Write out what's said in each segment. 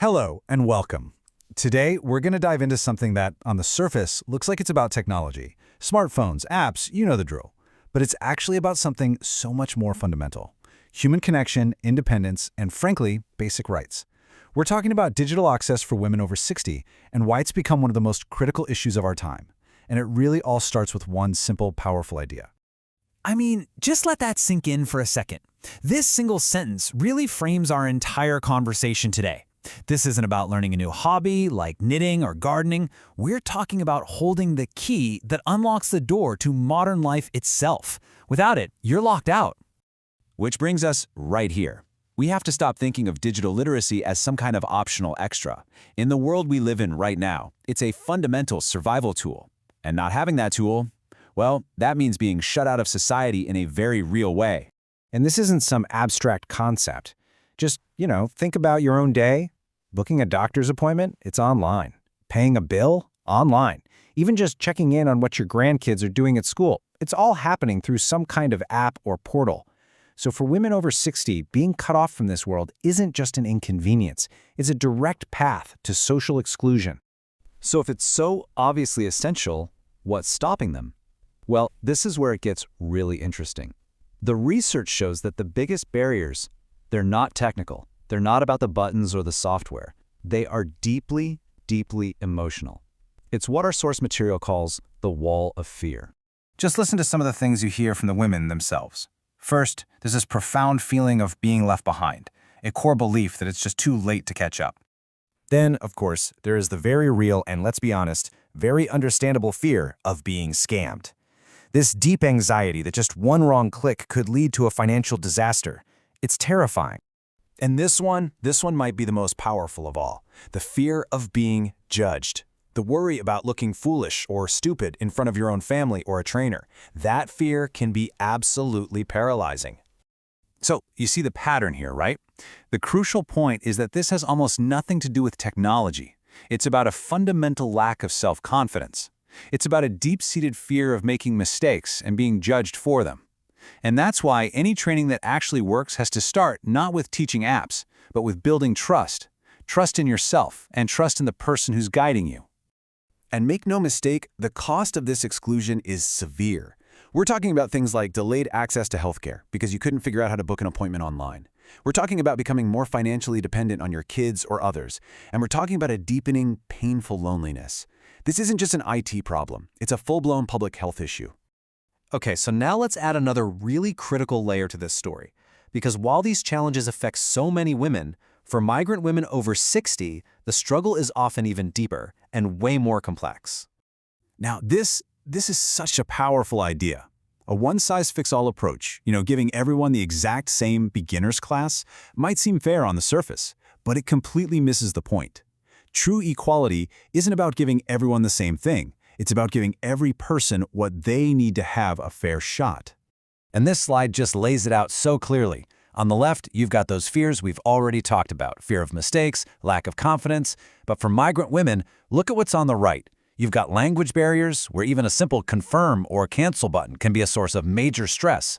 Hello and welcome. Today, we're going to dive into something that, on the surface, looks like it's about technology. Smartphones, apps, you know the drill. But it's actually about something so much more fundamental. Human connection, independence, and frankly, basic rights. We're talking about digital access for women over 60 and why it's become one of the most critical issues of our time. And it really all starts with one simple, powerful idea. Just let that sink in for a second. This single sentence really frames our entire conversation today. This isn't about learning a new hobby like knitting or gardening. We're talking about holding the key that unlocks the door to modern life itself. Without it, you're locked out. Which brings us right here. We have to stop thinking of digital literacy as some kind of optional extra. In the world we live in right now, it's a fundamental survival tool. And not having that tool, well, that means being shut out of society in a very real way. And this isn't some abstract concept. Just, think about your own day. Booking a doctor's appointment, it's online. Paying a bill, online. Even just checking in on what your grandkids are doing at school, it's all happening through some kind of app or portal. So for women over 60, being cut off from this world isn't just an inconvenience. It's a direct path to social exclusion. So if it's so obviously essential, what's stopping them? Well, this is where it gets really interesting. The research shows that the biggest barriers, they're not technical. They're not about the buttons or the software. They are deeply, deeply emotional. It's what our source material calls the wall of fear. Just listen to some of the things you hear from the women themselves. First, there's this profound feeling of being left behind, a core belief that it's just too late to catch up. Then, of course, there is the very real and, let's be honest, very understandable fear of being scammed. This deep anxiety that just one wrong click could lead to a financial disaster. It's terrifying. And this one might be the most powerful of all. The fear of being judged. The worry about looking foolish or stupid in front of your own family or a trainer. That fear can be absolutely paralyzing. So, you see the pattern here, right? The crucial point is that this has almost nothing to do with technology. It's about a fundamental lack of self-confidence. It's about a deep-seated fear of making mistakes and being judged for them. And that's why any training that actually works has to start not with teaching apps, but with building trust. Trust in yourself and trust in the person who's guiding you. And make no mistake, the cost of this exclusion is severe. We're talking about things like delayed access to healthcare because you couldn't figure out how to book an appointment online. We're talking about becoming more financially dependent on your kids or others. And we're talking about a deepening, painful loneliness. This isn't just an IT problem. It's a full-blown public health issue. Okay, so now let's add another really critical layer to this story. Because while these challenges affect so many women, for migrant women over 60, the struggle is often even deeper and way more complex. Now, this is such a powerful idea. A one-size-fits-all approach, giving everyone the exact same beginner's class, might seem fair on the surface, but it completely misses the point. True equality isn't about giving everyone the same thing. It's about giving every person what they need to have a fair shot. And this slide just lays it out so clearly. On the left, you've got those fears we've already talked about, fear of mistakes, lack of confidence. But for migrant women, look at what's on the right. You've got language barriers, where even a simple confirm or cancel button can be a source of major stress.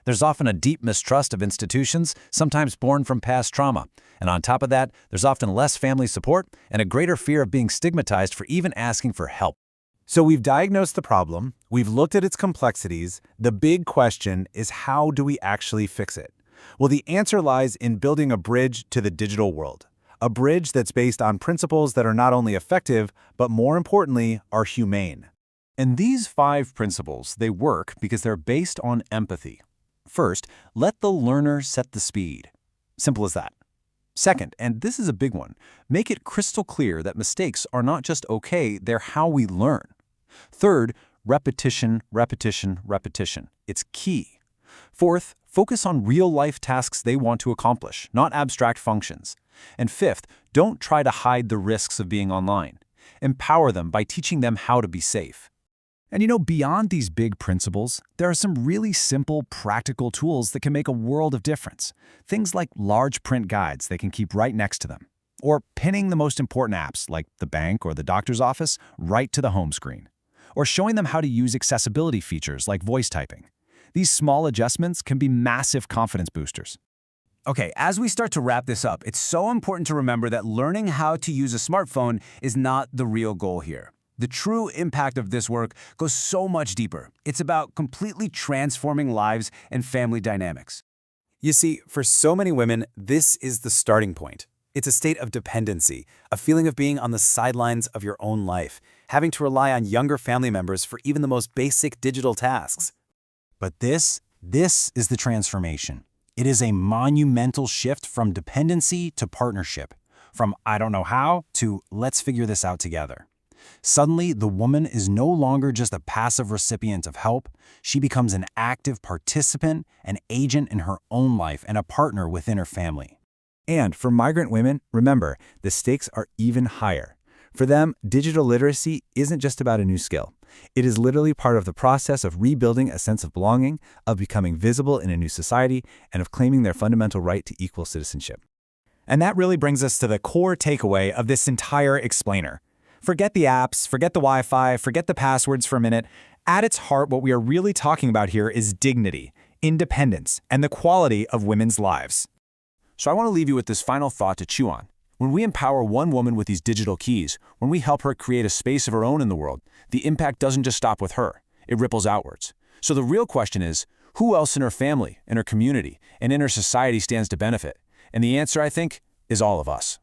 There's often a deep mistrust of institutions, sometimes born from past trauma. And on top of that, there's often less family support and a greater fear of being stigmatized for even asking for help. So we've diagnosed the problem, we've looked at its complexities. The big question is, how do we actually fix it? Well, the answer lies in building a bridge to the digital world. A bridge that's based on principles that are not only effective, but more importantly, are humane. And these 5 principles, they work because they're based on empathy. First, let the learner set the speed. Simple as that. Second, and this is a big one, make it crystal clear that mistakes are not just okay, they're how we learn. Third, repetition, repetition, repetition. It's key. Fourth, focus on real-life tasks they want to accomplish, not abstract functions. And fifth, don't try to hide the risks of being online. Empower them by teaching them how to be safe. And beyond these big principles, there are some really simple, practical tools that can make a world of difference. Things like large print guides they can keep right next to them. Or pinning the most important apps, like the bank or the doctor's office, right to the home screen. Or showing them how to use accessibility features like voice typing. These small adjustments can be massive confidence boosters. Okay, as we start to wrap this up, it's so important to remember that learning how to use a smartphone is not the real goal here. The true impact of this work goes so much deeper. It's about completely transforming lives and family dynamics. You see, for so many women, this is the starting point. It's a state of dependency, a feeling of being on the sidelines of your own life, having to rely on younger family members for even the most basic digital tasks. But this is the transformation. It is a monumental shift from dependency to partnership, from I don't know how to let's figure this out together. Suddenly, the woman is no longer just a passive recipient of help. She becomes an active participant, an agent in her own life, and a partner within her family. And for migrant women, remember, the stakes are even higher. For them, digital literacy isn't just about a new skill. It is literally part of the process of rebuilding a sense of belonging, of becoming visible in a new society, and of claiming their fundamental right to equal citizenship. And that really brings us to the core takeaway of this entire explainer. Forget the apps, forget the Wi-Fi, forget the passwords for a minute. At its heart, what we are really talking about here is dignity, independence, and the quality of women's lives. So I want to leave you with this final thought to chew on. When we empower one woman with these digital keys, when we help her create a space of her own in the world, the impact doesn't just stop with her, it ripples outwards. So the real question is, who else in her family, in her community, and in her society stands to benefit? And the answer, I think, is all of us.